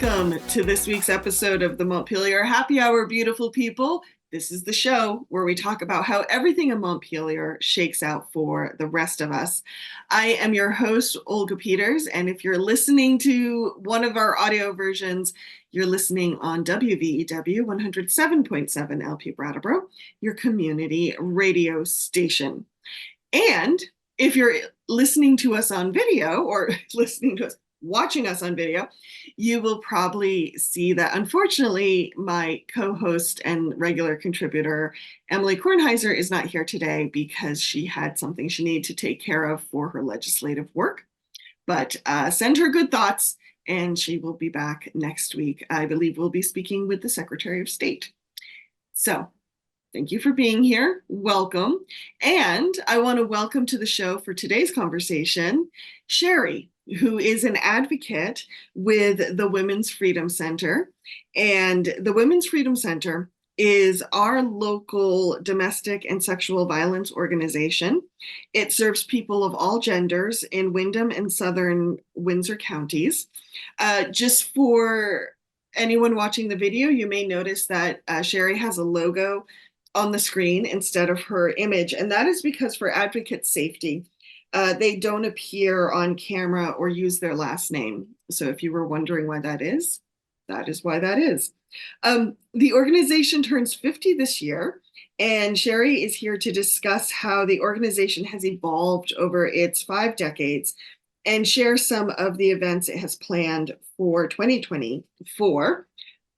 Welcome to this week's episode of the Montpelier Happy Hour, beautiful people. This is the show where we talk about how everything in Montpelier shakes out for the rest of us. I am your host, Olga Peters, and if you're listening to one of our audio versions, you're listening on WVEW 107.7 LP Brattleboro, your community radio station. And if you're listening to us on video or watching us on video, you will probably see that unfortunately my co-host and regular contributor Emily Kornheiser is not here today because she had something she needed to take care of for her legislative work. But send her good thoughts and she will be back next week. I believe we'll be speaking with the Secretary of State. So thank you for being here. Welcome. And I want to welcome to the show for today's conversation, Shari, who is an advocate with the Women's Freedom Center. And the Women's Freedom Center is our local domestic and sexual violence organization. It serves people of all genders in Windham and southern Windsor counties. Just for anyone watching the video, you may notice that Shari has a logo on the screen instead of her image, and that is because for advocate safety, they don't appear on camera or use their last name. So if you were wondering why that is why that is. The organization turns 50 this year, and Shari is here to discuss how the organization has evolved over its 5 decades and share some of the events it has planned for 2024.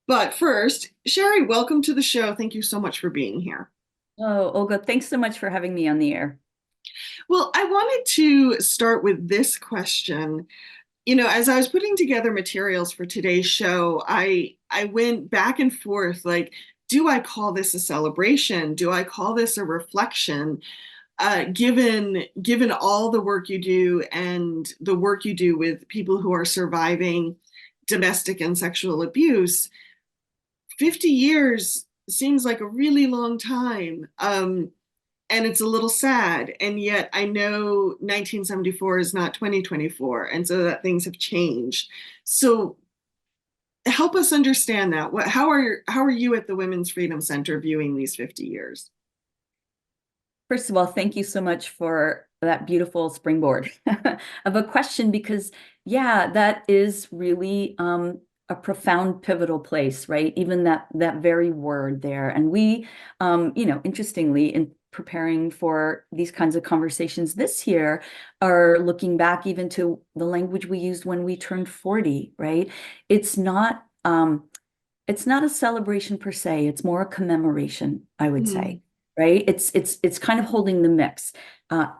But first, Shari, welcome to the show. Thank you so much for being here. Oh, Olga, thanks so much for having me on the air. Well, I wanted to start with this question. You know, as I was putting together materials for today's show, I went back and forth, like, do I call this a celebration? Do I call this a reflection? Given all the work you do and the work you do with people who are surviving domestic and sexual abuse, 50 years seems like a really long time. And it's a little sad. And yet I know 1974 is not 2024. And so that things have changed. So help us understand that. How are you at the Women's Freedom Center viewing these 50 years? First of all, thank you so much for that beautiful springboard of a question, because yeah, that is really a profound, pivotal place, right? Even that very word there. And we, interestingly, in preparing for these kinds of conversations this year, are looking back even to the language we used when we turned 40, right? It's not a celebration per se. It's more a commemoration, I would say, right? It's kind of holding the mix.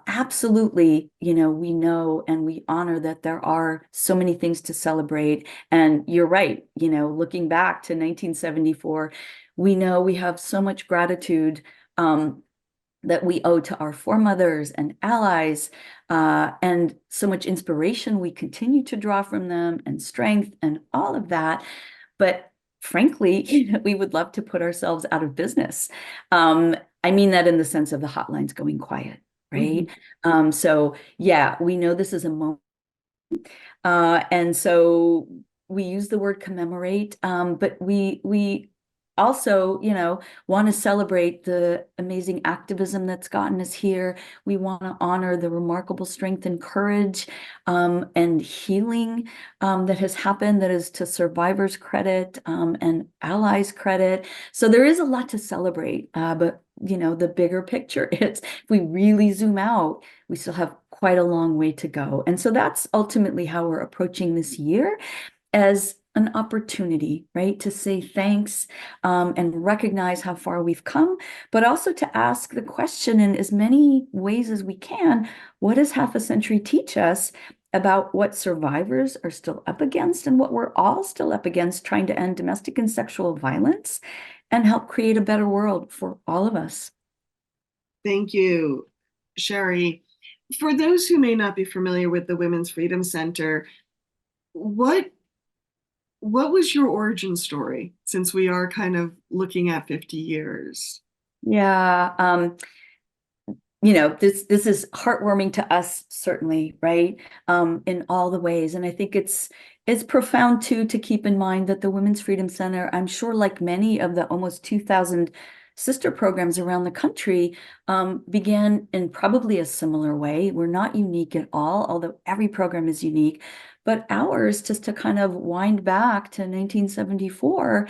Absolutely, we know and we honor that there are so many things to celebrate. And you're right, looking back to 1974, we know we have so much gratitude that we owe to our foremothers and allies, and so much inspiration we continue to draw from them, and strength and all of that. But frankly, we would love to put ourselves out of business. I mean that in the sense of the hotlines going quiet, right? So yeah, we know this is a moment. And so we use the word commemorate, but we also, want to celebrate the amazing activism that's gotten us here. We want to honor the remarkable strength and courage and healing that has happened, that is to survivors' credit and allies' credit. So there is a lot to celebrate, but the bigger picture is, if we really zoom out, we still have quite a long way to go. And so that's ultimately how we're approaching this year, as an opportunity, right, to say thanks and recognize how far we've come, but also to ask the question in as many ways as we can: what does half a century teach us about what survivors are still up against and what we're all still up against, trying to end domestic and sexual violence and help create a better world for all of us? Thank you, Shari. For those who may not be familiar with the Women's Freedom Center, what was your origin story, since we are kind of looking at 50 years? Yeah. this is heartwarming to us, certainly, right? In all the ways. And I think it's profound too to keep in mind that the Women's Freedom Center, I'm sure, like many of the almost 2,000 sister programs around the country, began in probably a similar way. We're not unique at all, although every program is unique. But ours, just to kind of wind back to 1974,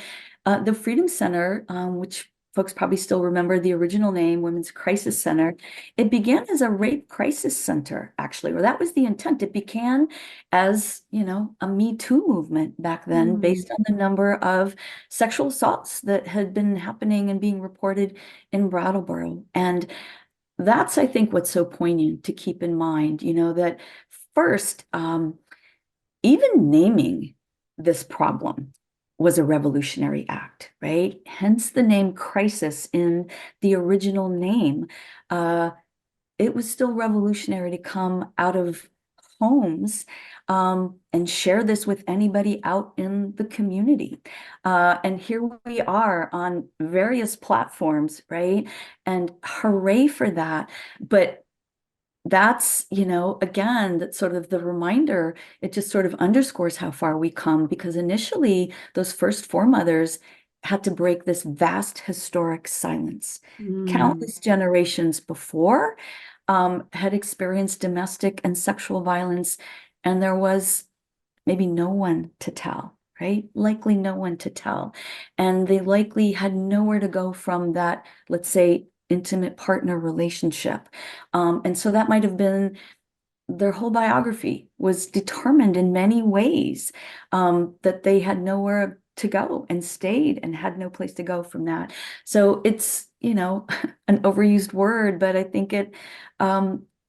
the Freedom Center, which folks probably still remember the original name, Women's Crisis Center. It began as a rape crisis center, actually, or that was the intent. It began as, a Me Too movement back then, Mm. based on the number of sexual assaults that had been happening and being reported in Brattleboro. And that's, I think, what's so poignant to keep in mind, that first, even naming this problem was a revolutionary act, right? Hence the name crisis in the original name. It was still revolutionary to come out of homes and share this with anybody out in the community. And here we are on various platforms, right? And hooray for that. But that's, again, that's sort of the reminder. It just sort of underscores how far we come, because initially those first foremothers had to break this vast historic silence. Mm. Countless generations before had experienced domestic and sexual violence, and there was maybe no one to tell, right? Likely no one to tell. And they likely had nowhere to go from that, let's say, intimate partner relationship. And so that might have been their whole biography was determined in many ways, that they had nowhere to go and stayed and had no place to go from that. So it's, an overused word, but I think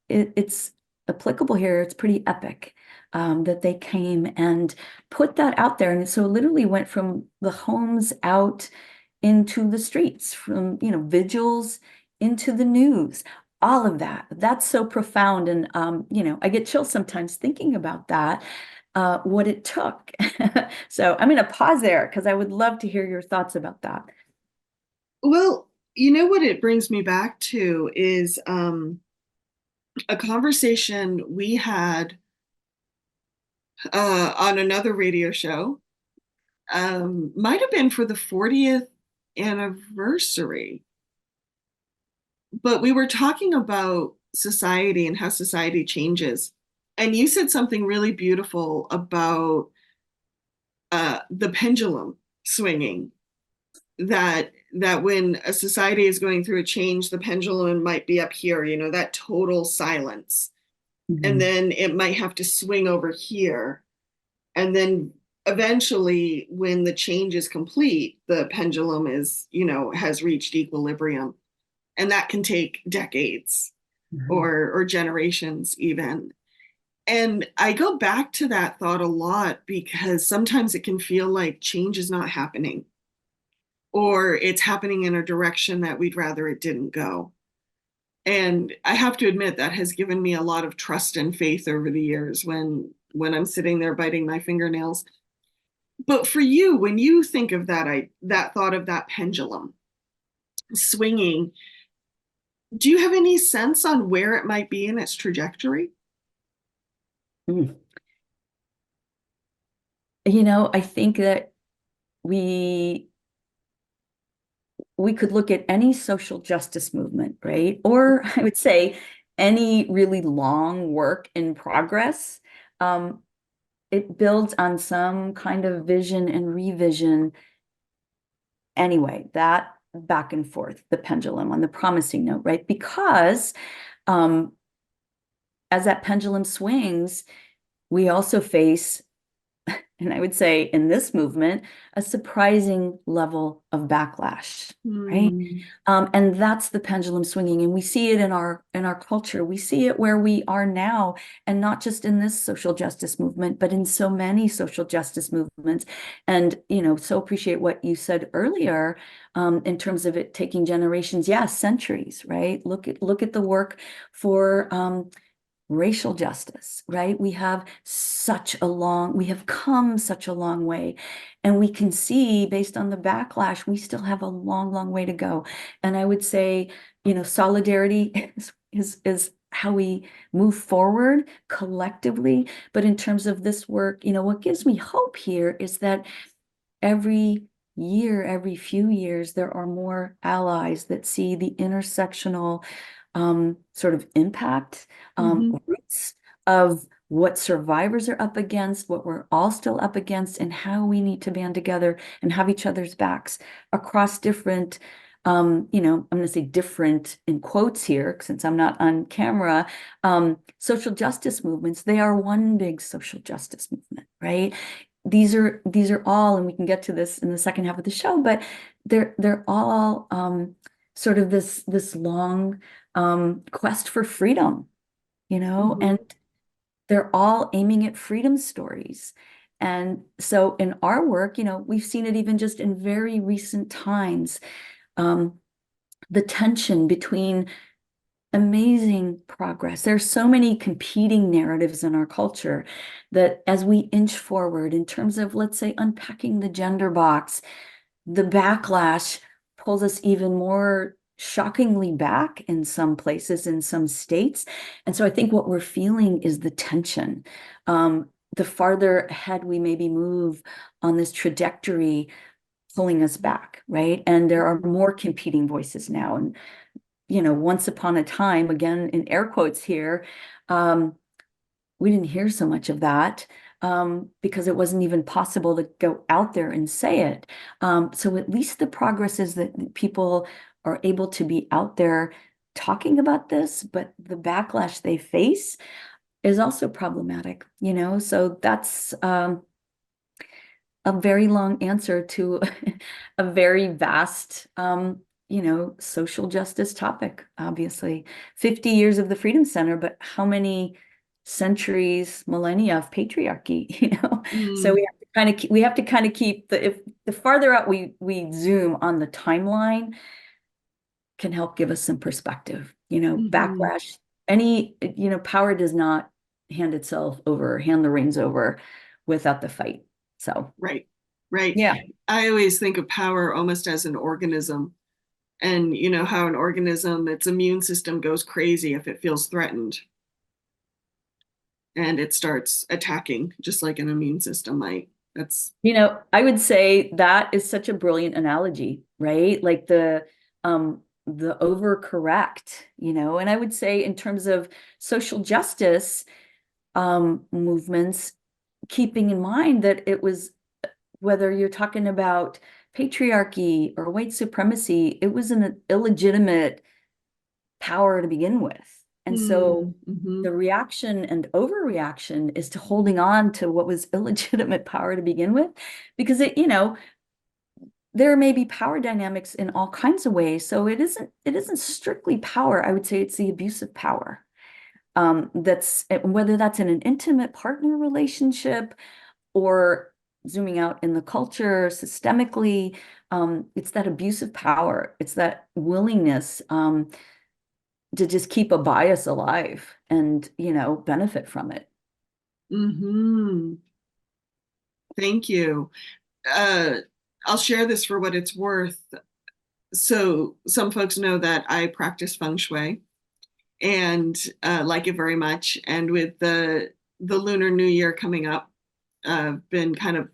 it's applicable here. It's pretty epic, that they came and put that out there. And so it literally went from the homes out into the streets, from, vigils into the news, all of that. That's so profound. And, I get chills sometimes thinking about that, what it took. So I'm going to pause there because I would love to hear your thoughts about that. Well, you know what it brings me back to is a conversation we had on another radio show. Might have been for the 40th anniversary, but we were talking about society and how society changes. And you said something really beautiful about the pendulum swinging, that when a society is going through a change, the pendulum might be up here, that total silence. And Mhm. then it might have to swing over here. And then eventually, when the change is complete, the pendulum has reached equilibrium. And that can take decades Mhm. or generations even. And I go back to that thought a lot because sometimes it can feel like change is not happening, or it's happening in a direction that we'd rather it didn't go. And I have to admit that has given me a lot of trust and faith over the years when I'm sitting there biting my fingernails. But for you, when you think of that thought of that pendulum swinging, do you have any sense on where it might be in its trajectory? Mm. I think that we we could look at any social justice movement, right? Or I would say any really long work in progress. Um, it builds on some kind of vision and revision anyway, that back and forth, the pendulum on the promising note, right? Because um, as that pendulum swings, we also face, and I would say in this movement, a surprising level of backlash, right? Hmm. And that's the pendulum swinging, and we see it in our culture. We see it where we are now, and not just in this social justice movement, but in so many social justice movements. And so appreciate what you said earlier, in terms of it taking generations, yeah, centuries, right? Look at the work for racial justice, right? We have come such a long way. And we can see based on the backlash, we still have a long, long way to go. And I would say, solidarity is how we move forward collectively. But in terms of this work, what gives me hope here is that every year, every few years, there are more allies that see the intersectional sort of impact, Mm-hmm. roots of what survivors are up against, what we're all still up against, and how we need to band together and have each other's backs across different, I'm going to say different in quotes here, since I'm not on camera, social justice movements. They are one big social justice movement, right? These are all, and we can get to this in the second half of the show, but they're all sort of this long quest for freedom, Mm-hmm. and they're all aiming at freedom stories. And so in our work, we've seen it even just in very recent times, um, the tension between amazing progress. There's so many competing narratives in our culture that as we inch forward in terms of, let's say, unpacking the gender box, the backlash pulls us even more shockingly back in some places, in some states. And so I think what we're feeling is the tension. The farther ahead we maybe move on this trajectory, pulling us back, right? And there are more competing voices now. And once upon a time, again, in air quotes here, we didn't hear so much of that because it wasn't even possible to go out there and say it. So at least the progress is that people are able to be out there talking about this, but the backlash they face is also problematic, So that's a very long answer to a very vast, social justice topic, obviously. 50 years of the Freedom Center, but how many centuries, millennia of patriarchy, So Mm-hmm. we have to kind of keep if the farther out we zoom on the timeline can help give us some perspective, Mm-hmm. backlash, power does not hand the reins over without the fight. So Right. Right. yeah. I always think of power almost as an organism. And you know how an organism, its immune system goes crazy if it feels threatened and it starts attacking just like an immune system might. That's I would say that is such a brilliant analogy, right? Like the overcorrect, and I would say in terms of social justice movements, keeping in mind that it was whether you're talking about patriarchy or white supremacy, it was an illegitimate power to begin with. And so mm-hmm. the reaction and overreaction is to holding on to what was illegitimate power to begin with, because there may be power dynamics in all kinds of ways. So it isn't strictly power. I would say it's the abuse of power. That's whether that's in an intimate partner relationship or zooming out in the culture systemically, it's that abuse of power. It's that willingness to just keep a bias alive and, benefit from it. Mm-hmm. Thank you. uh, I'll share this for what it's worth. So some folks know that I practice feng shui and like it very much. And with the Lunar New Year coming up, I've been kind of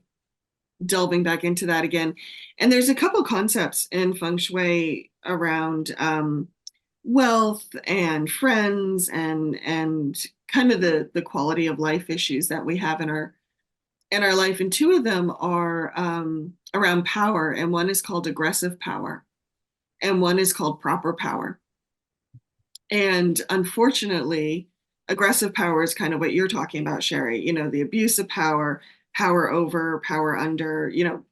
delving back into that again. And there's a couple concepts in feng shui around wealth and friends and kind of the quality of life issues that we have in our life. And two of them are around power, and one is called aggressive power, and one is called proper power. And unfortunately, aggressive power is kind of what you're talking about, Shari. The abuse of power, power over, power under,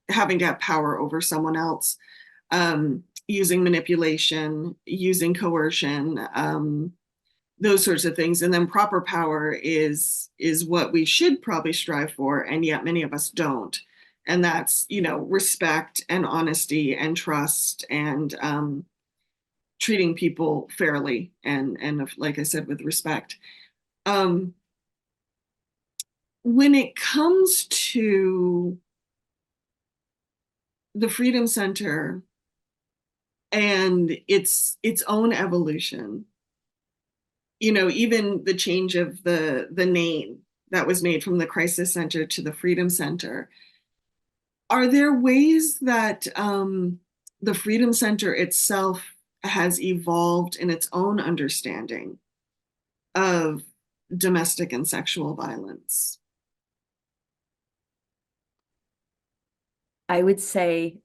having to have power over someone else, using manipulation, using coercion, those sorts of things. And then proper power is what we should probably strive for, and yet many of us don't. And that's respect and honesty and trust and treating people fairly and like I said, with respect. um, when it comes to the Freedom Center and its own evolution, even the change of the name that was made from the Crisis Center to the Freedom Center. Are there ways that the Freedom Center itself has evolved in its own understanding of domestic and sexual violence? I would say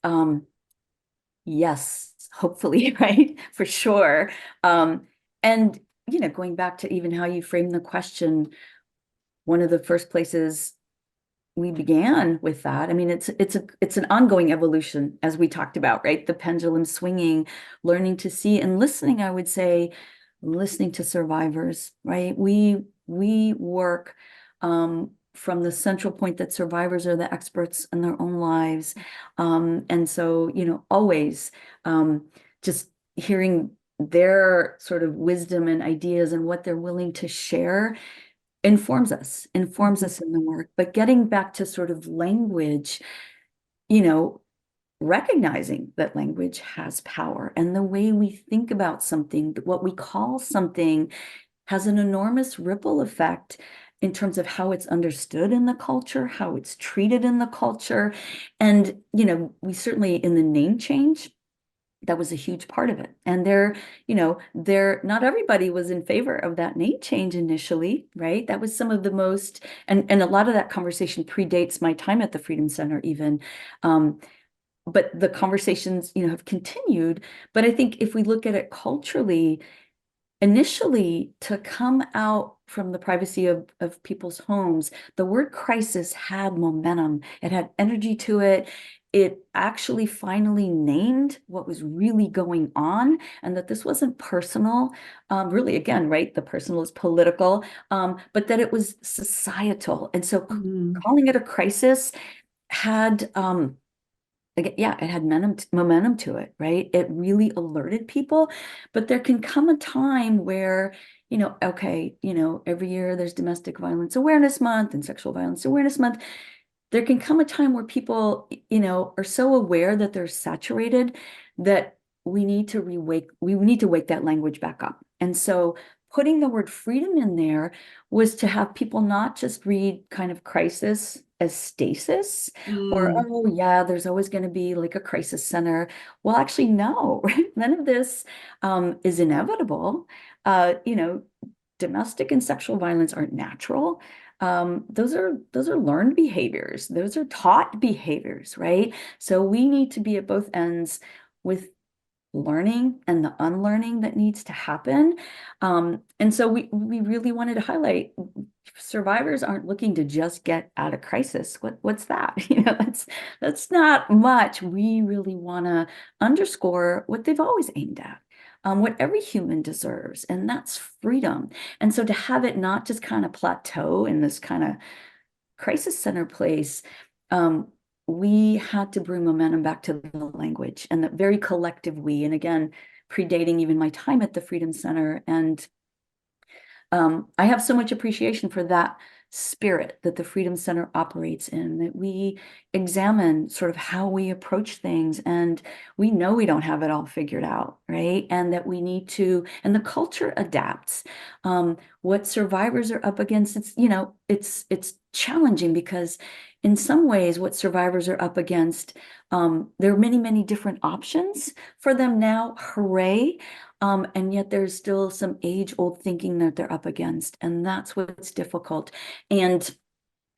yes, hopefully, right? For sure. And going back to even how you framed the question, one of the first places we began with that. I mean, it's an ongoing evolution, as we talked about, right? The pendulum swinging, learning to see and listening, I would say, listening to survivors, right? We work from the central point that survivors are the experts in their own lives. And so, always just hearing their sort of wisdom and ideas and what they're willing to share informs us in the work. But getting back to sort of language, you know, recognizing that language has power and the way we think about something, what we call something, has an enormous ripple effect in terms of how it's understood in the culture, how it's treated in the culture. And, we certainly in the name change, that was a huge part of it. And not everybody was in favor of that name change initially, right? That was some of the most, and a lot of that conversation predates my time at the Freedom Center even. But the conversations, have continued. But I think if we look at it culturally, initially to come out from the privacy of people's homes, the word crisis had momentum. It had energy to it. It actually finally named what was really going on and that this wasn't personal. Really, again, right? The personal is political, but that it was societal. And so Mm. calling it a crisis had yeah, it had momentum to it, right? It really alerted people. But there can come a time where, okay, every year there's Domestic Violence Awareness Month and Sexual Violence Awareness Month. There can come a time where people, are so aware that they're saturated that we need to wake that language back up. And so putting the word freedom in there was to have people not just read kind of crisis as stasis or, Mm. oh yeah, there's always going to be like a crisis center. Well, actually, no, right? None of this is inevitable. Domestic and sexual violence aren't natural. Those are learned behaviors. Those are taught behaviors, right? So we need to be at both ends with learning and the unlearning that needs to happen. And so we really wanted to highlight survivors aren't looking to just get out of crisis. What's that? That's not much. We really want to underscore what they've always aimed at. What every human deserves, and that's freedom. And so to have it not just kind of plateau in this kind of crisis center place, we had to bring momentum back to the language and the very collective we. And again, predating even my time at the Freedom Center. And I have so much appreciation for that spirit that the Freedom Center operates in, that we examine sort of how we approach things. And we know we don't have it all figured out, right? And that we need to, and the culture adapts. What survivors are up against, it's challenging because in some ways what survivors are up against, there are many, many different options for them now. Hooray. And yet there's still some age-old thinking that they're up against, and that's what's difficult. And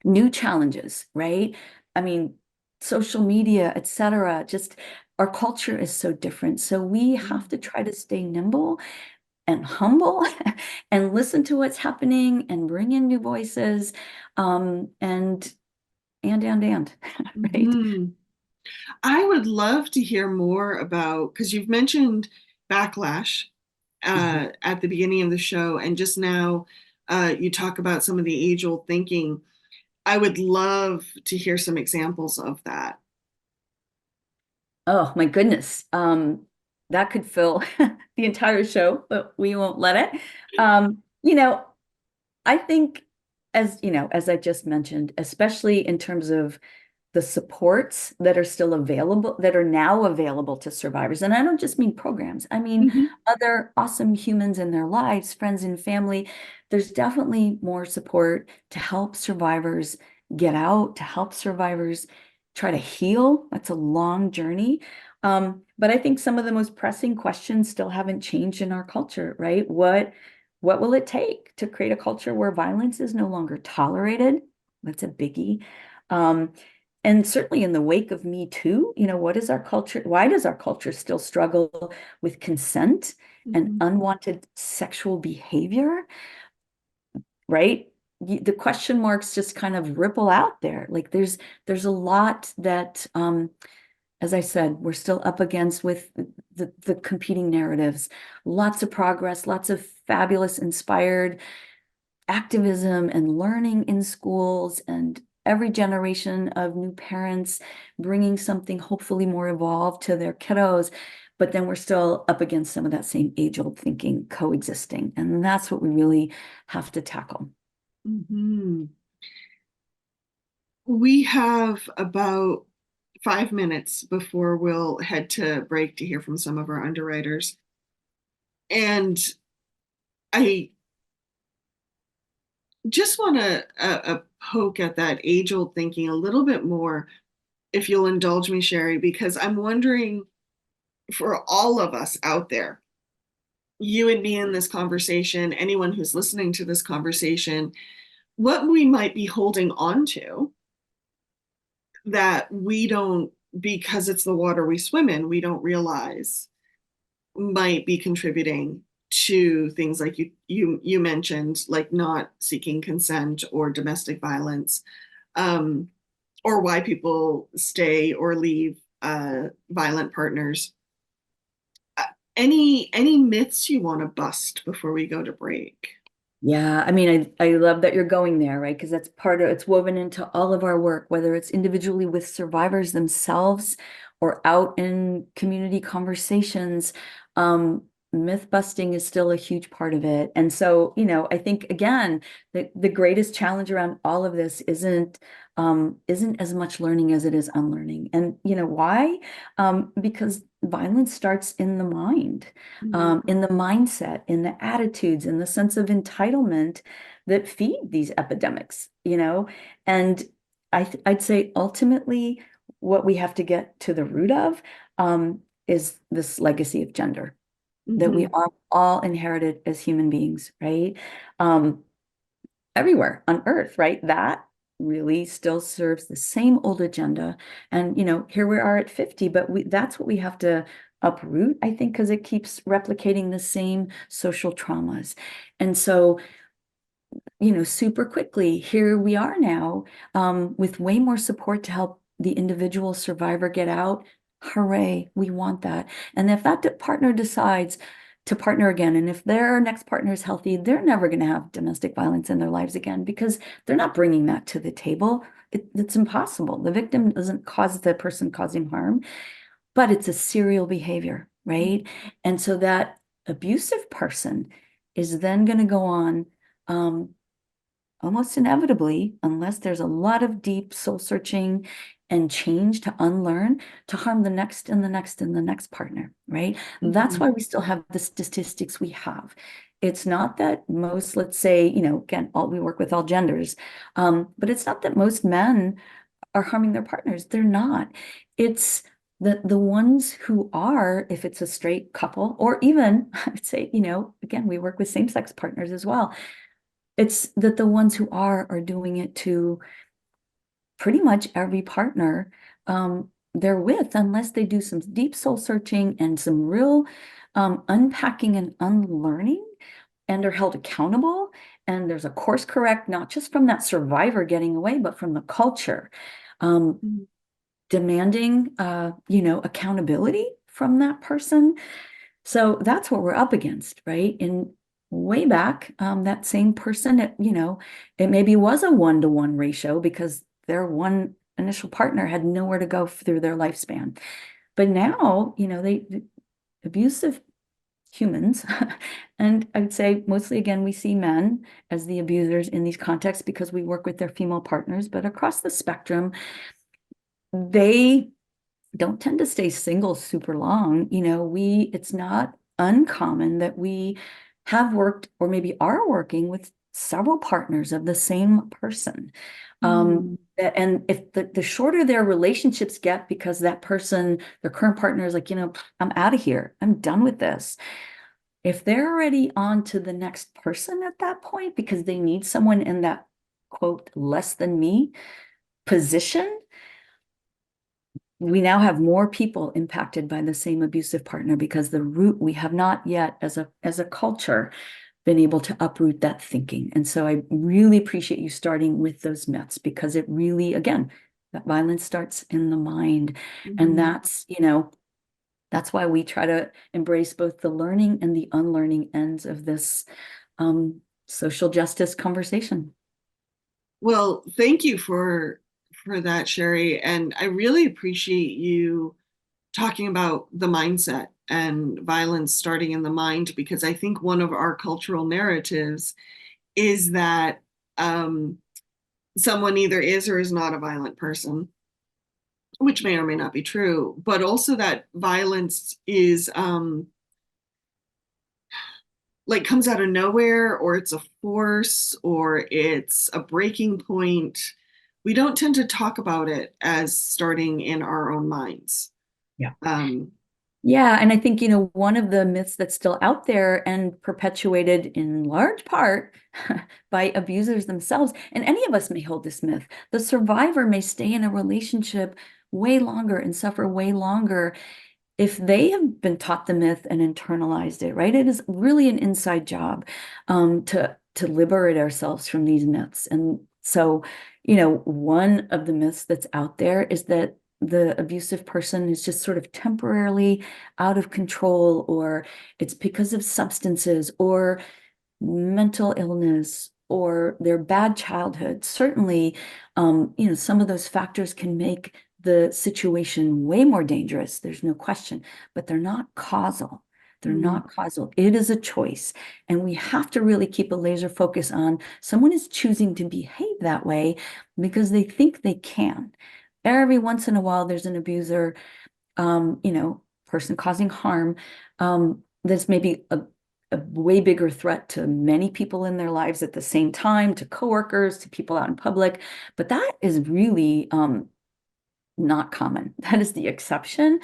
new challenges, right? I mean, social media, etc. Just our culture is so different. So we have to try to stay nimble and humble and listen to what's happening and bring in new voices, and right? Mhm. I would love to hear more about, because you've mentioned backlash Mhm. at the beginning of the show, and just now you talk about some of the age-old thinking. I would love to hear some examples of that. Oh my goodness. That could fill the entire show, but we won't let it. I think as I just mentioned, especially in terms of the supports that are still available, that are now available to survivors. And I don't just mean programs, I mean Mhm. other awesome humans in their lives, friends and family. There's definitely more support to help survivors get out, to help survivors try to heal. That's a long journey. But I think some of the most pressing questions still haven't changed in our culture, right? What will it take to create a culture where violence is no longer tolerated? That's a biggie. Um, and certainly in the wake of Me Too, what is our culture? Why does our culture still struggle with consent and Mhm. unwanted sexual behavior? Right? The question marks just kind of ripple out there. Like there's a lot that as I said, we're still up against with the competing narratives. Lots of progress, lots of fabulous, inspired activism and learning in schools, and every generation of new parents bringing something hopefully more evolved to their kiddos. But then we're still up against some of that same age-old thinking coexisting. And that's what we really have to tackle. Mhm. We have about 5 minutes before we'll head to break to hear from some of our underwriters. And I just want to poke at that age old thinking a little bit more, if you'll indulge me, Shari, because I'm wondering for all of us out there, you and me in this conversation, anyone who's listening to this conversation, what we might be holding on to that we don't, because it's the water we swim in, we don't realize might be contributing to things like you mentioned, like not seeking consent or domestic violence, um, or why people stay or leave violent partners. Uh, any myths you want to bust before we go to break? Yeah, I mean, I love that you're going there, right? Because that's part of it's woven into all of our work, whether it's individually with survivors themselves or out in community conversations. Myth busting is still a huge part of it. And so, I think again, the greatest challenge around all of this isn't as much learning as it is unlearning. And why? Because violence starts in the mind, Mhm. in the mindset, in the attitudes, in the sense of entitlement that feed these epidemics, And I'd say ultimately what we have to get to the root of is this legacy of gender that we Mhm. are all inherited as human beings, right? Um, Everywhere on earth, right? That really still serves the same old agenda. And, here we are at 50, but that's what we have to uproot, I think, because it keeps replicating the same social traumas. And so, super quickly, here we are now with way more support to help the individual survivor get out. Hooray, we want that. And if that partner decides to partner again, and if their next partner is healthy, they're never going to have domestic violence in their lives again because they're not bringing that to the table. It's impossible. The victim doesn't cause the person causing harm, but it's a serial behavior, right? And so that abusive person is then going to go on. Almost inevitably, unless there's a lot of deep soul searching and change to unlearn, to harm the next and the next and the next partner, right? That's Mhm. why we still have the statistics we have. It's not that most, let's say, again, we work with all genders, but it's not that most men are harming their partners. They're not. It's the ones who are, if it's a straight couple, or even I'd say, again, we work with same-sex partners as well. It's that the ones who are doing it to pretty much every partner they're with, unless they do some deep soul searching and some real unpacking and unlearning and are held accountable. And there's a course correct, not just from that survivor getting away, but from the culture Mhm. demanding, accountability from that person. So that's what we're up against, right? And way back, that same person, it maybe was a 1-to-1 ratio because their one initial partner had nowhere to go through their lifespan. But now, they abusive humans, and I'd say mostly again, we see men as the abusers in these contexts because we work with their female partners, but across the spectrum, they don't tend to stay single super long. It's not uncommon that we have worked or maybe are working with several partners of the same person. Mm. And if the shorter their relationships get because that person, their current partner is like, I'm out of here. I'm done with this. If they're already on to the next person at that point because they need someone in that quote less than me position, we now have more people impacted by the same abusive partner because the root we have not yet as a culture been able to uproot that thinking. And so I really appreciate you starting with those myths because it really, again, that violence starts in the mind. And Mhm. that's why we try to embrace both the learning and the unlearning ends of this social justice conversation. Well, thank you for that, Shari, and I really appreciate you talking about the mindset and violence starting in the mind because I think one of our cultural narratives is that um, someone either is or is not a violent person, which may or may not be true, but also that violence is like comes out of nowhere or it's a force or it's a breaking point. We don't tend to talk about it as starting in our own minds. Yeah. Um, Yeah, and I think, one of the myths that's still out there and perpetuated in large part by abusers themselves, and any of us may hold this myth, the survivor may stay in a relationship way longer and suffer way longer if they have been taught the myth and internalized it, right? It is really an inside job to liberate ourselves from these myths. And so, one of the myths that's out there is that the abusive person is just sort of temporarily out of control, or it's because of substances or mental illness or their bad childhood. Certainly, some of those factors can make the situation way more dangerous. There's no question, but they're not causal. They're mm, not causal. It is a choice. And we have to really keep a laser focus on someone is choosing to behave that way because they think they can. Every once in a while, there's an abuser, person causing harm, that's maybe a way bigger threat to many people in their lives at the same time, to coworkers, to people out in public. But that is really not common. That is the exception.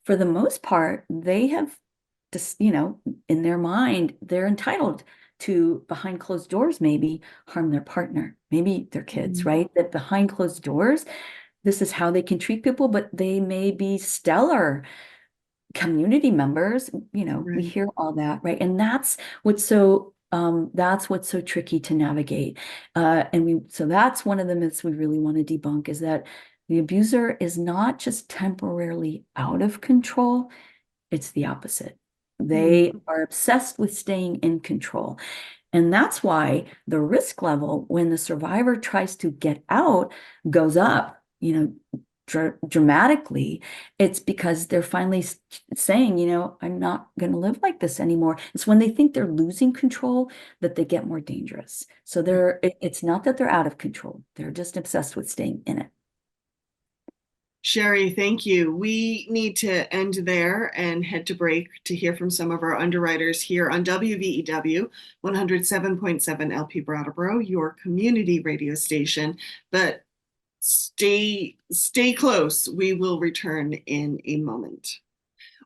For the most part, they have just, in their mind, they're entitled to, behind closed doors, maybe harm their partner, maybe their kids, mm, right? That behind closed doors, this is how they can treat people, but they may be stellar community members. We right. hear all that, right? And that's what's so tricky to navigate. So that's one of the myths we really want to debunk, is that the abuser is not just temporarily out of control, it's the opposite. Mm, They are obsessed with staying in control. And that's why the risk level when the survivor tries to get out goes up, dramatically. It's because they're finally saying, I'm not going to live like this anymore. It's when they think they're losing control that they get more dangerous. So it's not that they're out of control. They're just obsessed with staying in it. Shari, thank you. We need to end there and head to break to hear from some of our underwriters here on WVEW 107.7 LP Brattleboro, your community radio station. But stay close. We will return in a moment.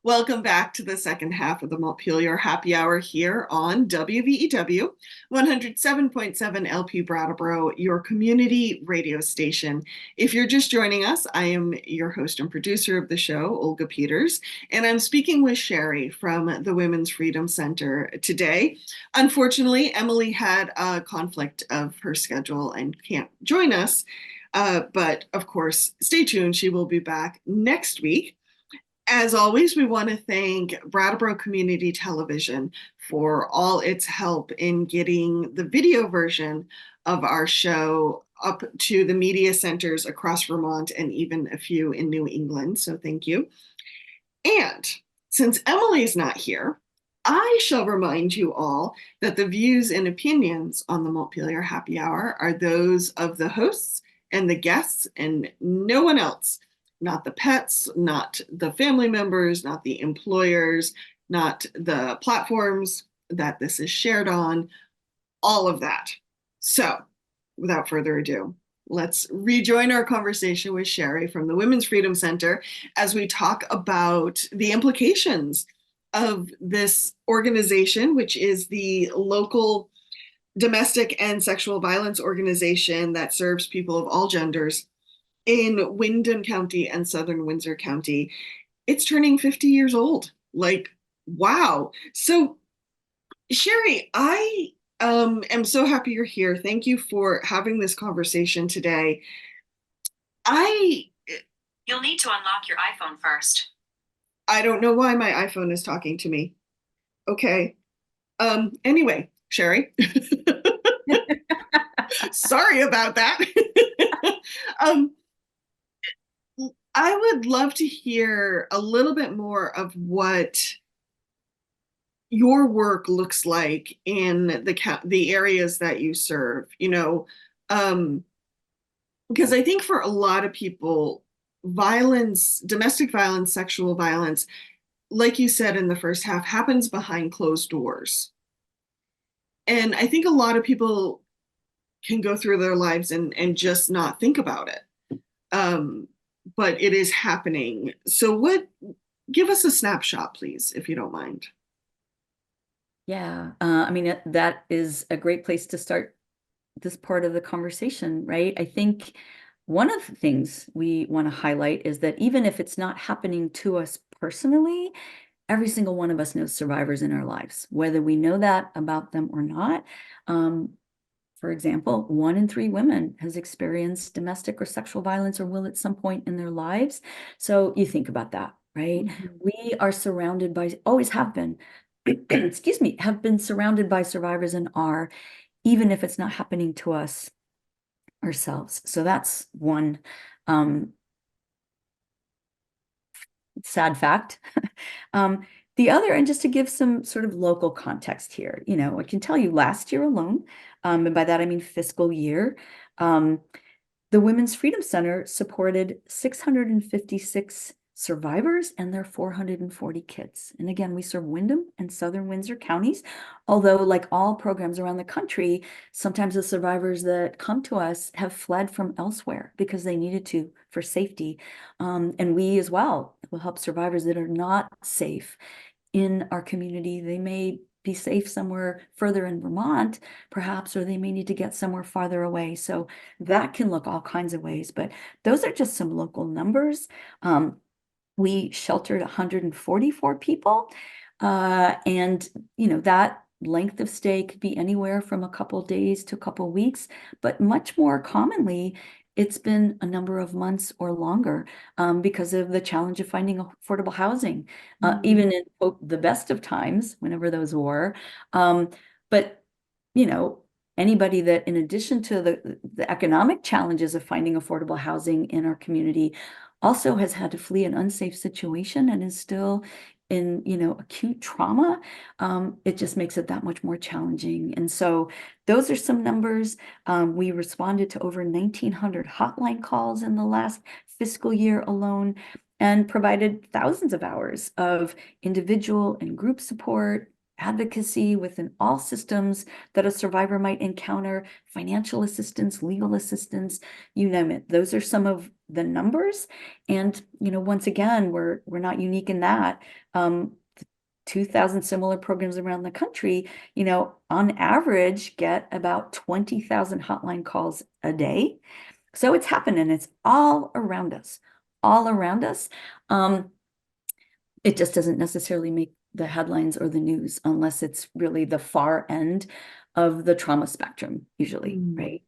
Welcome back to the second half of the Montpelier Happy Hour here on WVEW 107.7 LP Brattleboro, your community radio station. If you're just joining us, I am your host and producer of the show, Olga Peters, and I'm speaking with Shari from the Women's Freedom Center today. Unfortunately, Emily had a conflict of her schedule and can't join us, but of course, stay tuned. She will be back next week. As always, we want to thank Brattleboro Community Television for all its help in getting the video version of our show up to the media centers across Vermont and even a few in New England. So thank you. And since Emily's not here, I shall remind you all that the views and opinions on the Montpelier Happy Hour are those of the hosts and the guests and no one else. not the pets, not the family members, not the employers, not the platforms that this is shared on, all of that. So, without further ado, let's rejoin our conversation with Shari from the Women's Freedom Center as we talk about the implications of this organization, which is the local domestic and sexual violence organization that serves people of all genders in Windham County and Southern Windsor County. It's turning 50 years old. Like, wow. So, Shari, I am so happy you're here. Thank you for having this conversation today. I You'll need to unlock your iPhone first. I don't know why my iPhone is talking to me. Okay. Anyway, Shari. Sorry about that. um, I would love to hear a little bit more of what your work looks like in the areas that you serve. Um, because I think for a lot of people, violence, domestic violence, sexual violence, like you said in the first half, happens behind closed doors. And I think a lot of people can go through their lives and just not think about it. Um, but it is happening. So give us a snapshot, please, if you don't mind. Yeah, I mean, that is a great place to start this part of the conversation, right? I think one of the things we want to highlight is that even if it's not happening to us personally, every single one of us knows survivors in our lives, whether we know that about them or not. For example, 1 in 3 women has experienced domestic or sexual violence or will at some point in their lives. So you think about that, right? Mm-hmm. We are surrounded by, always have been, excuse me, have been surrounded by survivors and are, even if it's not happening to us ourselves. So that's one sad fact. The other, and just to give some sort of local context here, I can tell you last year alone, and by that I mean fiscal year, the Women's Freedom Center supported 656 survivors and their 440 kids. And again, we serve Windham and Southern Windsor counties, although like all programs around the country, sometimes the survivors that come to us have fled from elsewhere because they needed to for safety. And we as well will help survivors that are not safe in our community. They may be safe somewhere further in Vermont, perhaps, or they may need to get somewhere farther away. So that can look all kinds of ways, but those are just some local numbers. We sheltered 144 people, and that length of stay could be anywhere from a couple days to a couple weeks, but much more commonly, it's been a number of months or longer because of the challenge of finding affordable housing, even in the best of times, whenever those were. But, anybody that, in addition to the economic challenges of finding affordable housing in our community, also has had to flee an unsafe situation and is still in, acute trauma, it just makes it that much more challenging. And so those are some numbers. We responded to over 1,900 hotline calls in the last fiscal year alone and provided thousands of hours of individual and group support, advocacy within all systems that a survivor might encounter, financial assistance, legal assistance, you name it. Those are some of the numbers. And, once again, we're not unique in that. 2,000 similar programs around the country, on average get about 20,000 hotline calls a day. So it's happening. It's all around us, all around us. It just doesn't necessarily make the headlines or the news unless it's really the far end of the trauma spectrum, usually, right?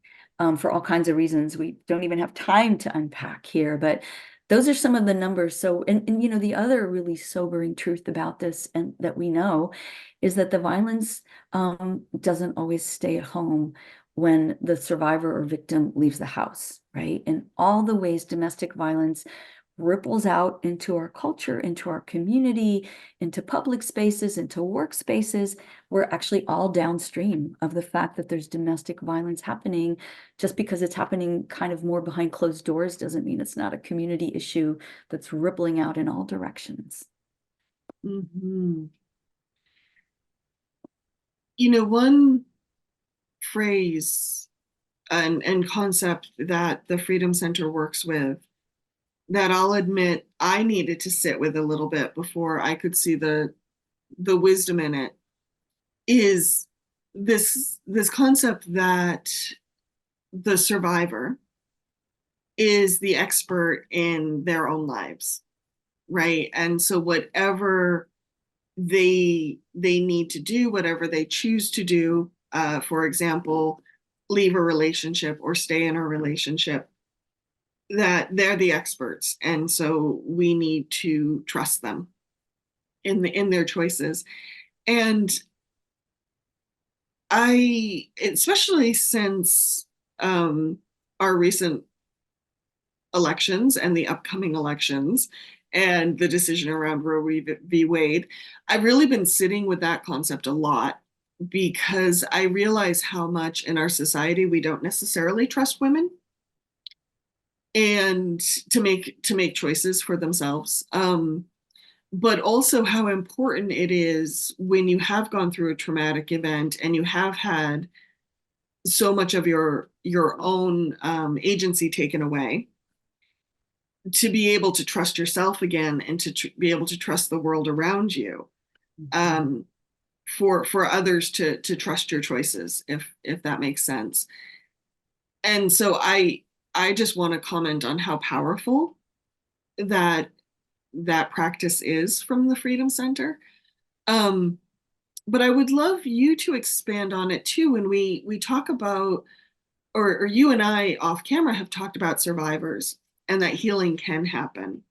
For all kinds of reasons we don't even have time to unpack here, but those are some of the numbers. So, and the other really sobering truth about this, and that we know, is that the violence doesn't always stay at home when the survivor or victim leaves the house, right? In all the ways domestic violence ripples out into our culture, into our community, into public spaces, into workspaces. We're actually all downstream of the fact that there's domestic violence happening. Just because it's happening kind of more behind closed doors doesn't mean it's not a community issue that's rippling out in all directions. Mm-hmm. You know, one phrase and concept that the Freedom Center works with that I'll admit I needed to sit with a little bit before I could see the wisdom in it is this concept that the survivor is the expert in their own lives, right? And so whatever they need to do, whatever they choose to do, for example, leave a relationship or stay in a relationship, that they're the experts, and so we need to trust them in their choices. And I, especially since our recent elections and the upcoming elections and the decision around Roe v. Wade, I've really been sitting with that concept a lot because I realize how much in our society we don't necessarily trust women and to make choices for themselves. But also how important it is when you have gone through a traumatic event and you have had so much of your own agency taken away, to be able to trust yourself again and to be able to trust the world around you, for others to trust your choices, if that makes sense. And so I just want to comment on how powerful that practice is from the Freedom Center. But I would love you to expand on it too when we talk about, or you and I off camera have talked about survivors and that healing can happen.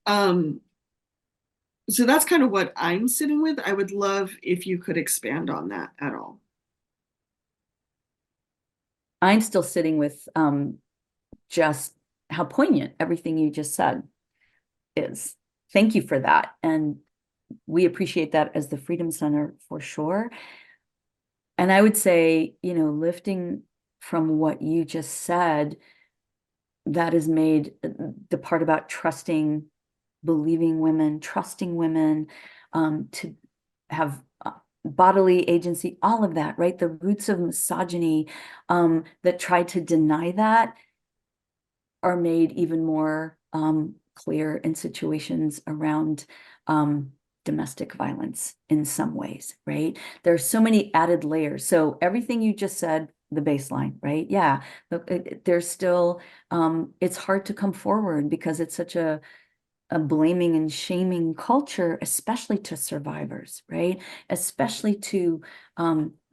So that's kind of what I'm sitting with. I would love if you could expand on that at all. I'm still sitting with just how poignant everything you just said is. Thank you for that. And we appreciate that as the Freedom Center for sure. And I would say, lifting from what you just said, that is made the part about trusting, believing women, trusting women, to have bodily agency, all of that, right? The roots of misogyny that try to deny that are made even more clear in situations around domestic violence in some ways, right? There's so many added layers. So everything you just said, the baseline, right? Yeah, there's still, it's hard to come forward because it's such a blaming and shaming culture, especially to survivors, right? Especially to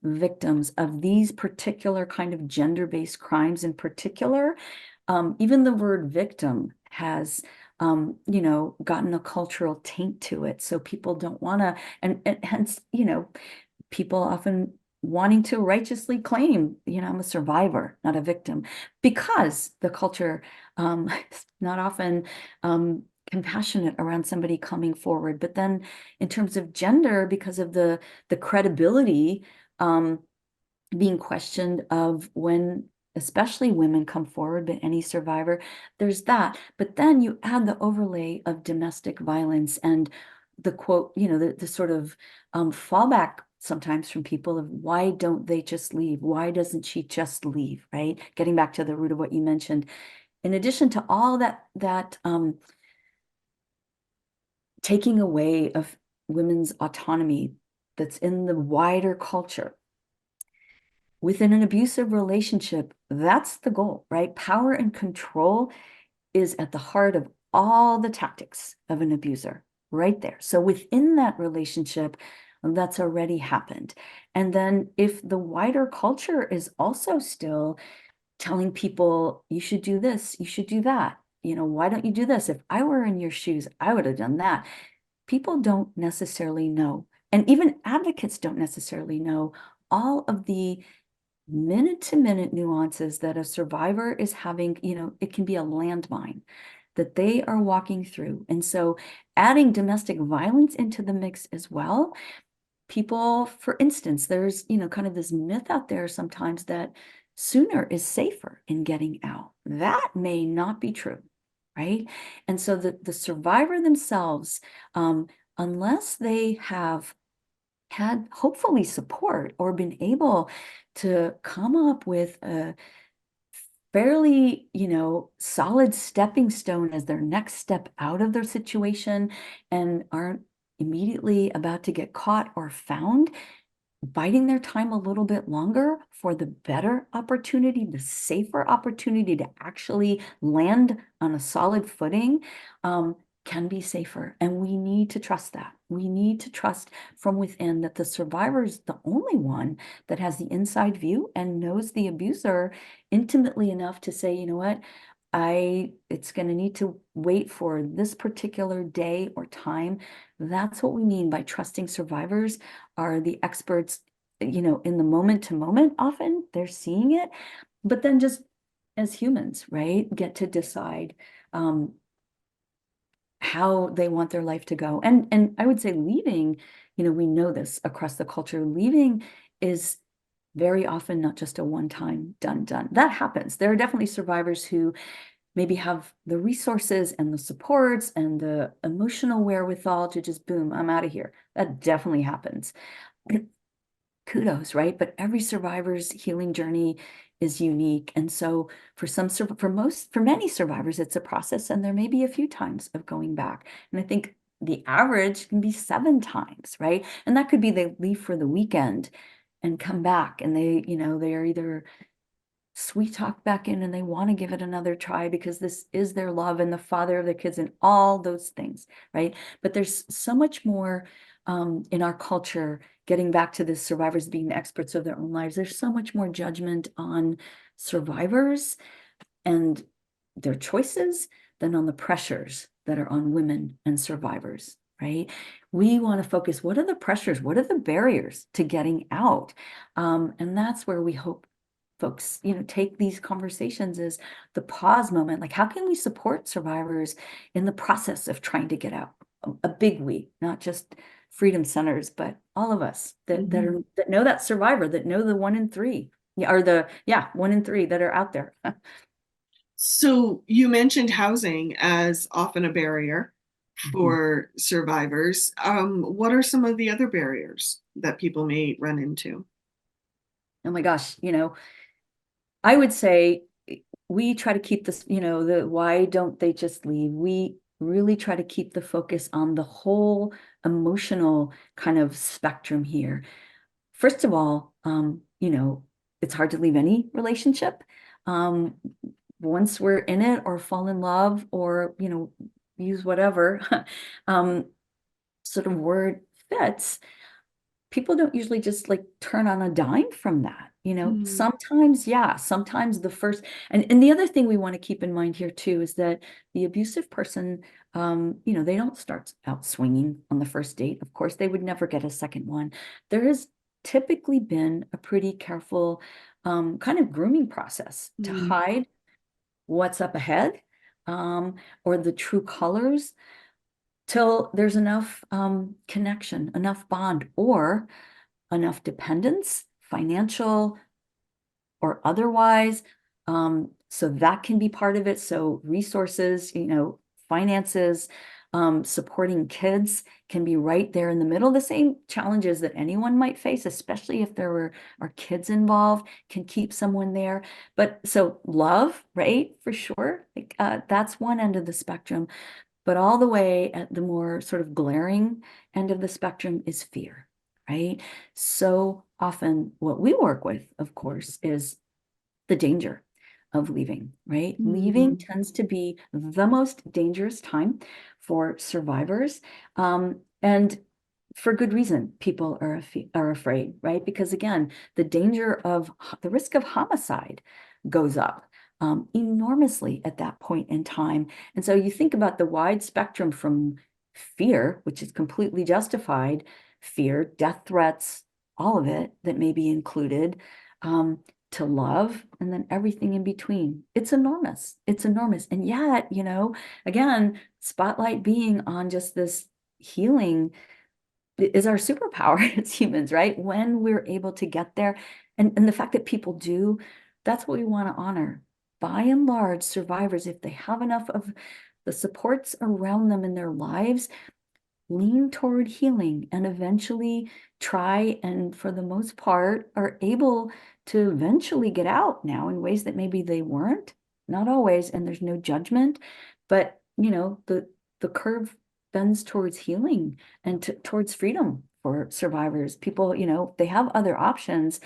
victims of these particular kind of gender-based crimes in particular. Even the word victim has, gotten a cultural taint to it. So people don't want to, and hence, people often wanting to righteously claim, I'm a survivor, not a victim, because the culture is not often compassionate around somebody coming forward. But then in terms of gender, because of the credibility being questioned of when especially women come forward, but any survivor, there's that. But then you add the overlay of domestic violence and the quote, the sort of fallback sometimes from people of why don't they just leave? Why doesn't she just leave, right? Getting back to the root of what you mentioned. In addition to all that taking away of women's autonomy that's in the wider culture, within an abusive relationship, that's the goal, right? Power and control is at the heart of all the tactics of an abuser, right there. So within that relationship, that's already happened. And then if the wider culture is also still telling people, you should do this, you should do that, why don't you do this? If I were in your shoes, I would have done that. People don't necessarily know, and even advocates don't necessarily know all of the minute-to-minute nuances that a survivor is having. It can be a landmine that they are walking through. And so adding domestic violence into the mix as well, people, for instance, there's, kind of this myth out there sometimes that sooner is safer in getting out. That may not be true, right? And so the survivor themselves, unless they have had hopefully support or been able to come up with a fairly, solid stepping stone as their next step out of their situation and aren't immediately about to get caught or found, biding their time a little bit longer for the better opportunity, the safer opportunity to actually land on a solid footing, can be safer. And we need to trust that. We need to trust from within that the survivor is the only one that has the inside view and knows the abuser intimately enough to say, you know what, it's going to need to wait for this particular day or time. That's what we mean by trusting survivors are the experts, in the moment to moment, often they're seeing it, but then just as humans, right, get to decide how they want their life to go. And I would say leaving, we know this across the culture, leaving is very often not just a one-time done. That happens. There are definitely survivors who maybe have the resources and the supports and the emotional wherewithal to just boom, I'm out of here. That definitely happens. Kudos, right? But every survivor's healing journey is unique. And so for many survivors, it's a process, and there may be a few times of going back. And I think the average can be 7 times, right? And that could be they leave for the weekend and come back, and they are either sweet talk back in and they want to give it another try because this is their love and the father of their kids and all those things, right? But there's so much more in our culture, getting back to the survivors being the experts of their own lives. There's so much more judgment on survivors and their choices than on the pressures that are on women and survivors, right? We want to focus, what are the pressures? What are the barriers to getting out? And that's where we hope folks, take these conversations as the pause moment. Like, how can we support survivors in the process of trying to get out? A big we, not just freedom centers, but all of us that know that survivor, that know the 1 in 3, or 1 in 3 that are out there. So you mentioned housing as often a barrier for survivors. What are some of the other barriers that people may run into? Oh my gosh, I would say we try to keep this, the why don't they just leave? We really try to keep the focus on the whole emotional kind of spectrum here. First of all, it's hard to leave any relationship. Once we're in it or fall in love or, use whatever sort of word fits, people don't usually just like turn on a dime from that. Sometimes, sometimes the first, and the other thing we want to keep in mind here too, is that the abusive person, they don't start out swinging on the first date. Of course, they would never get a second one. There has typically been a pretty careful kind of grooming process to hide what's up ahead, or the true colors, till there's enough connection, enough bond, or enough dependence, financial or otherwise. So that can be part of it. So resources, finances, supporting kids can be right there in the middle. The same challenges that anyone might face, especially if there are kids involved, can keep someone there. But so love, right, for sure. Like, that's one end of the spectrum. But all the way at the more sort of glaring end of the spectrum is fear, right? So often what we work with, of course, is the danger of leaving, right? Leaving tends to be the most dangerous time for survivors. And for good reason, people are afraid, right? Because again, the risk of homicide goes up enormously at that point in time. And so you think about the wide spectrum from fear, which is completely justified, fear, death threats, all of it that may be included, to love, and then everything in between. It's enormous. It's enormous. And yet, you know, again, spotlight being on just this healing is our superpower as humans, right? When we're able to get there, and the fact that people do, that's what we want to honor. By and large, survivors, if they have enough of the supports around them in their lives, lean toward healing and eventually try, and for the most part are able to eventually get out now in ways that maybe they weren't, not always, and there's no judgment, but you know, the curve bends towards healing and towards freedom for survivors. People, you know, they have other options.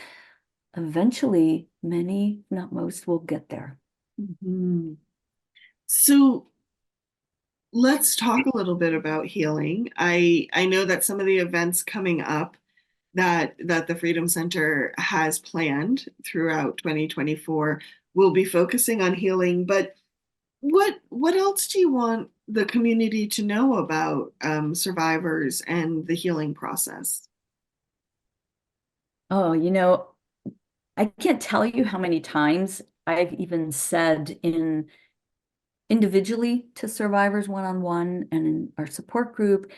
Eventually, many, not most, will get there. Mhm. So let's talk a little bit about healing. I know that some of the events coming up that the Freedom Center has planned throughout 2024 will be focusing on healing, but what else do you want the community to know about survivors and the healing process? Oh, you know, I can't tell you how many times I've even said individually to survivors one-on-one and in our support group,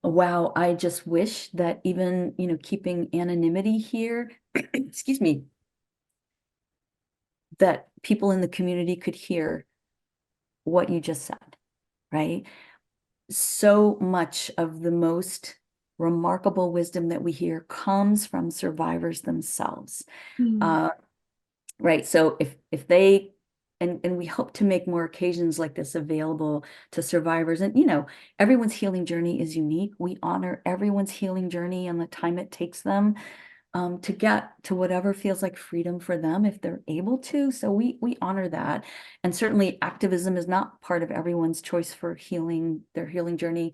wow, I just wish that even, you know, keeping anonymity here, excuse me, that people in the community could hear what you just said, right? So much of the most remarkable wisdom that we hear comes from survivors themselves. Mm. Right. So if they, and we hope to make more occasions like this available to survivors. And, you know, everyone's healing journey is unique. We honor everyone's healing journey and the time it takes them to get to whatever feels like freedom for them if they're able to. So we honor that. And certainly activism is not part of everyone's choice for healing, their healing journey.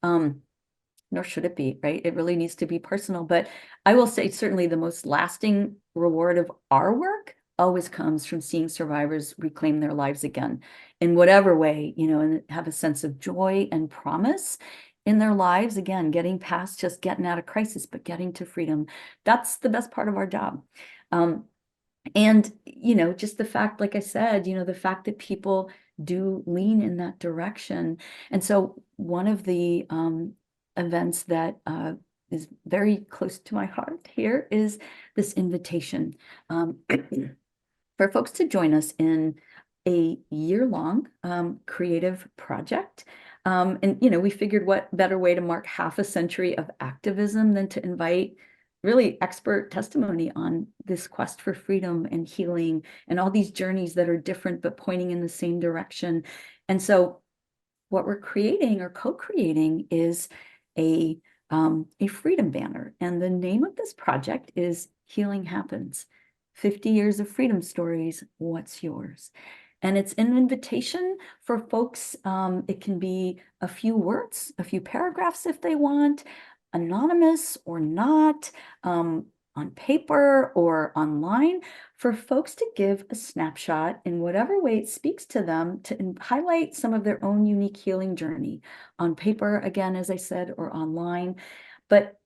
Nor should it be, right? It really needs to be personal. But I will say certainly the most lasting reward of our work always comes from seeing survivors reclaim their lives again in whatever way, you know, and have a sense of joy and promise in their lives. Again, getting past just getting out of crisis, but getting to freedom. That's the best part of our job. And, you know, just the fact, like I said, you know, the fact that people do lean in that direction. And so one of the events that is very close to my heart here is this invitation for folks to join us in a year-long creative project. And, you know, we figured what better way to mark half a century of activism than to invite really expert testimony on this quest for freedom and healing and all these journeys that are different but pointing in the same direction. And so what we're creating or co-creating is a freedom banner. And the name of this project is Healing Happens. 50 years of freedom stories, what's yours? And it's an invitation for folks. It can be a few words, a few paragraphs if they want, anonymous or not, on paper or online, for folks to give a snapshot in whatever way it speaks to them to highlight some of their own unique healing journey on paper, again, as I said, or online. But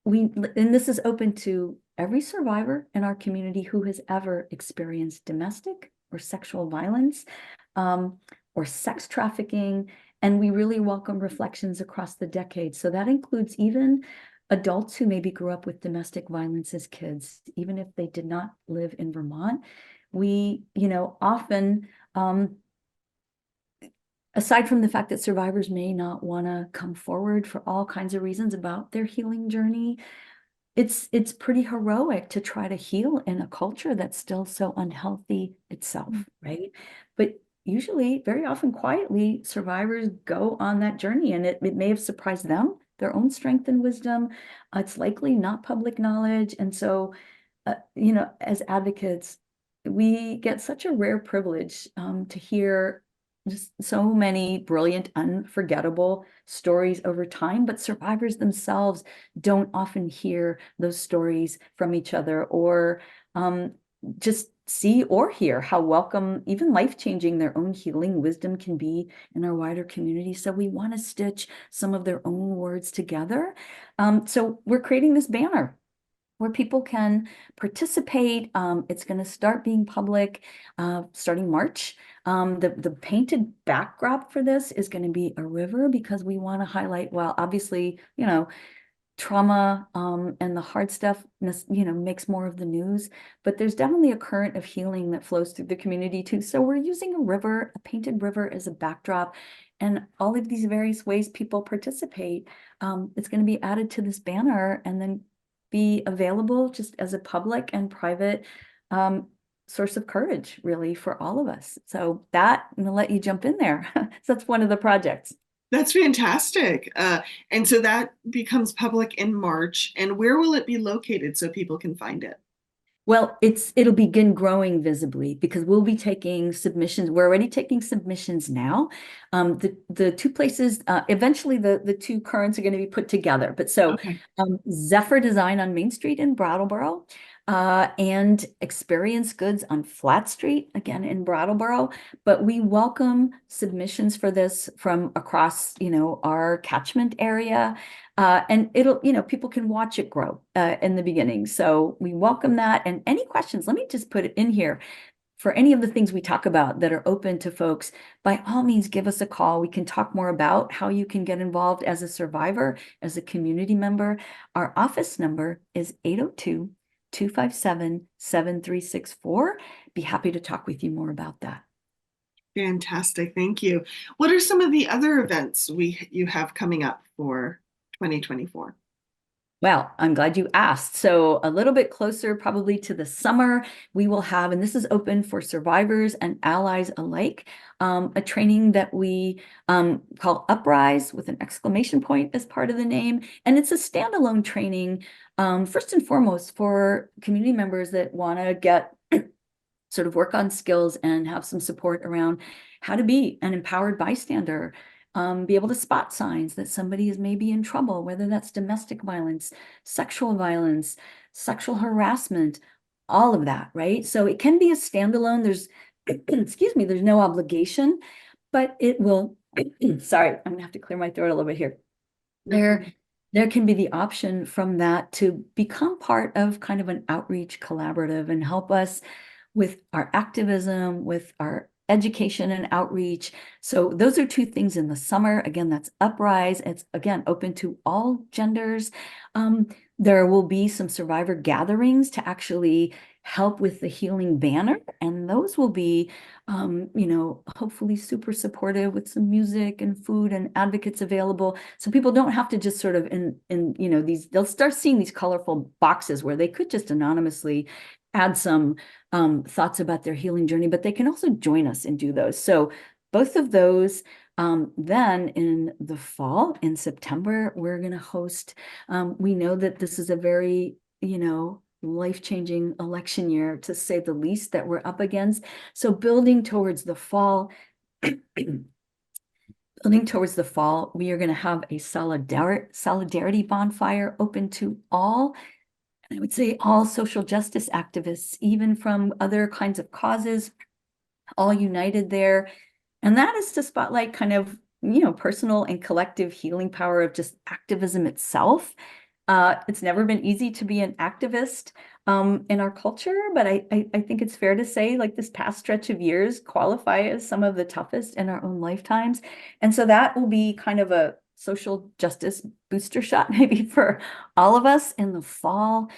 and this is open to every survivor in our community who has ever experienced domestic or sexual violence, or sex trafficking. And we really welcome reflections across the decades. So that includes even adults who maybe grew up with domestic violence as kids, even if they did not live in Vermont. We, you know, often, aside from the fact that survivors may not want to come forward for all kinds of reasons about their healing journey, it's pretty heroic to try to heal in a culture that's still so unhealthy itself, right? But usually, very often quietly, survivors go on that journey, and it may have surprised them, their own strength and wisdom. It's likely not public knowledge. And so, you know, as advocates, we get such a rare privilege to hear just so many brilliant, unforgettable stories over time, but survivors themselves don't often hear those stories from each other, or just see or hear how welcome, even life-changing, their own healing wisdom can be in our wider community. So we want to stitch some of their own words together. So we're creating this banner. where people can participate. It's going to start being public starting March. The painted backdrop for this is going to be a river because we want to highlight, well, obviously, trauma and the hard stuff, makes more of the news, but there's definitely a current of healing that flows through the community too. So we're using a painted river as a backdrop, and all of these various ways people participate. It's going to be added to this banner and then be available just as a public and private source of courage, really, for all of us. So that, I'm going to let you jump in there. So that's one of the projects. That's fantastic. And so that becomes public in March. And where will it be located so people can find it? Well, it'll begin growing visibly because we'll be taking submissions. We're already taking submissions now. The two places, eventually the two currents are going to be put together. But so Okay. Zephyr Design on Main Street in Brattleboro, and Experience Goods on Flat Street, again in Brattleboro. But we welcome submissions for this from across, our catchment area. And it'll, people can watch it grow in the beginning. So we welcome that. And any questions, let me just put it in here. For any of the things we talk about that are open to folks, by all means, give us a call. We can talk more about how you can get involved as a survivor, as a community member. Our office number is 802-257-7364. Be happy to talk with you more about that. Fantastic. Thank you. What are some of the other events you have coming up for 2024? Well, I'm glad you asked. So a little bit closer probably to the summer, we will have, and this is open for survivors and allies alike, a training that we call Uprise with an exclamation point as part of the name. And it's a standalone training, first and foremost, for community members that want to get sort of work on skills and have some support around how to be an empowered bystander. Be able to spot signs that somebody is maybe in trouble, whether that's domestic violence, sexual harassment, all of that, right? So it can be a standalone. There's, excuse me, there's no obligation, but it will, sorry, I'm gonna have to clear my throat a little bit here. There can be the option from that to become part of kind of an outreach collaborative and help us with our activism, with our education and outreach. So those are two things in the summer. Again, that's Uprise. It's, again, open to all genders. There will be some survivor gatherings to actually help with the healing banner. And those will be, hopefully super supportive with some music and food and advocates available. So people don't have to just sort of they'll start seeing these colorful boxes where they could just anonymously add some thoughts about their healing journey, but they can also join us and do those. So both of those. Then in the fall, in September, we're going to host, we know that this is a very, life-changing election year, to say the least, that we're up against. So building towards the fall, we are going to have a solidarity bonfire open to all. I would say all social justice activists, even from other kinds of causes, all united there. And that is to spotlight kind of, personal and collective healing power of just activism itself. It's never been easy to be an activist in our culture, but I think it's fair to say, like, this past stretch of years qualify as some of the toughest in our own lifetimes. And so that will be kind of a social justice booster shot maybe for all of us in the fall.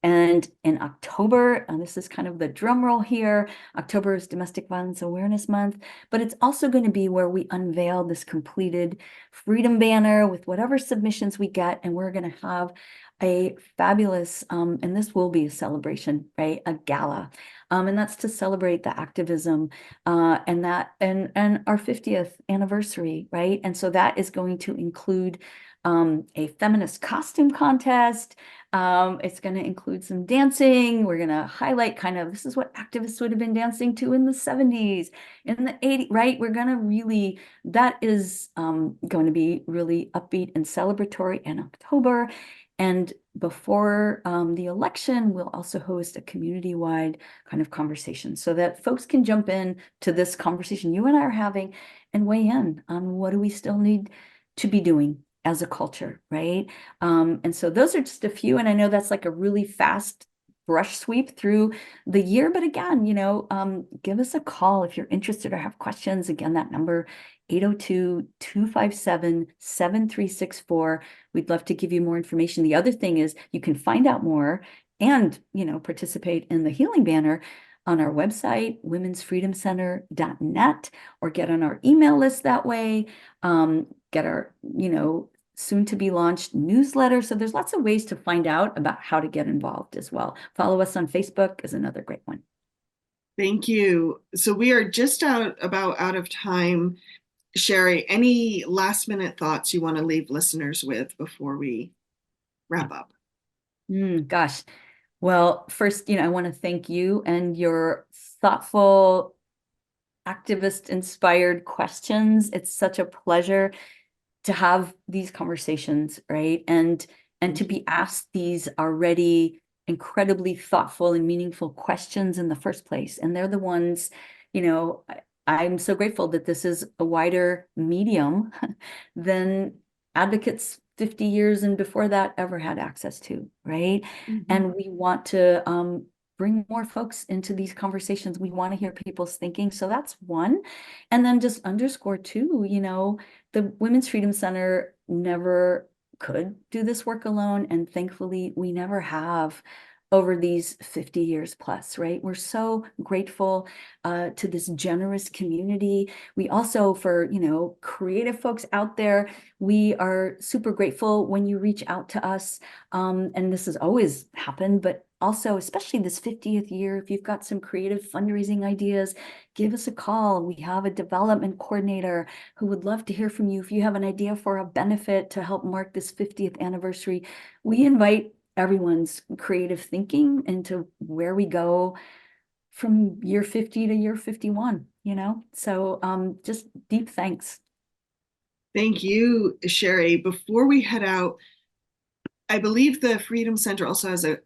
And in October, and this is kind of the drum roll here, October is Domestic Violence Awareness Month, but it's also going to be where we unveil this completed freedom banner with whatever submissions we get, and we're going to have a fabulous, and this will be a celebration, right? A gala. And that's to celebrate the activism and our 50th anniversary, right? And so that is going to include a feminist costume contest. It's going to include some dancing. We're going to highlight kind of, this is what activists would have been dancing to in the 70s, in the 80s, right? We're going to really, that is going to be really upbeat and celebratory in October. And before the election, we'll also host a community-wide kind of conversation so that folks can jump in to this conversation you and I are having and weigh in on what do we still need to be doing as a culture, right? And so those are just a few, and I know that's like a really fast brush sweep through the year, but again, give us a call if you're interested or have questions. Again, that number 802-257-7364. We'd love to give you more information. The other thing is you can find out more and, participate in the Healing Banner on our website, womensfreedomcenter.net, or get on our email list that way. Get our, soon to be launched newsletter. So there's lots of ways to find out about how to get involved as well. Follow us on Facebook is another great one. Thank you. So we are just about out of time. Shari, any last minute thoughts you want to leave listeners with before we wrap up? Gosh. Well, first, I want to thank you and your thoughtful, activist-inspired questions. It's such a pleasure to have these conversations, right? And to be asked these already incredibly thoughtful and meaningful questions in the first place. And they're the ones, I'm so grateful that this is a wider medium than advocates 50 years and before that ever had access to, right? Mm-hmm. And we want to bring more folks into these conversations. We want to hear people's thinking. So that's one. And then just underscore too, the Women's Freedom Center never could do this work alone. And thankfully, we never have over these 50 years plus, right? We're so grateful to this generous community. We also, for, creative folks out there, we are super grateful when you reach out to us. And this has always happened, but also, especially this 50th year, if you've got some creative fundraising ideas, give us a call. We have a development coordinator who would love to hear from you. If you have an idea for a benefit to help mark this 50th anniversary, we invite everyone's creative thinking into where we go from year 50 to year 51, So just deep thanks. Thank you, Shari. Before we head out, I believe the Freedom Center also has a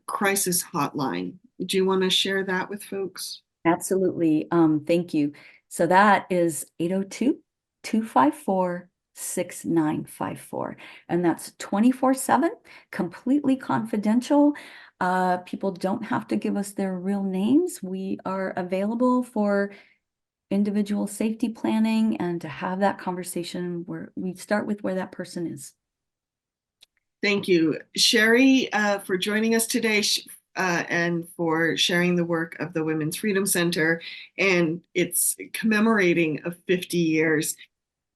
crisis hotline. Do you want to share that with folks? Absolutely. Thank you. So that is 802-254-6954. And that's 24/7, completely confidential. People don't have to give us their real names. We are available for individual safety planning and to have that conversation where we start with where that person is. Thank you, Shari, for joining us today and for sharing the work of the Women's Freedom Center and its commemorating of 50 years.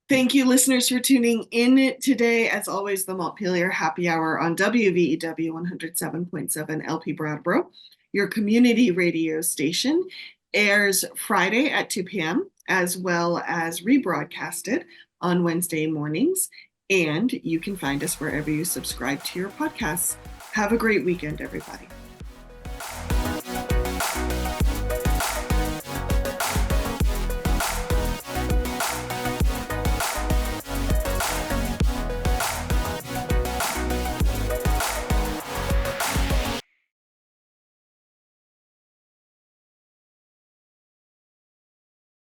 Thank you, listeners, for tuning in today. As always, the Montpelier Happy Hour on WVEW 107.7 LP Brattleboro, your community radio station, airs Friday at 2 p.m. as well as rebroadcasted on Wednesday mornings. And you can find us wherever you subscribe to your podcasts. Have a great weekend, everybody.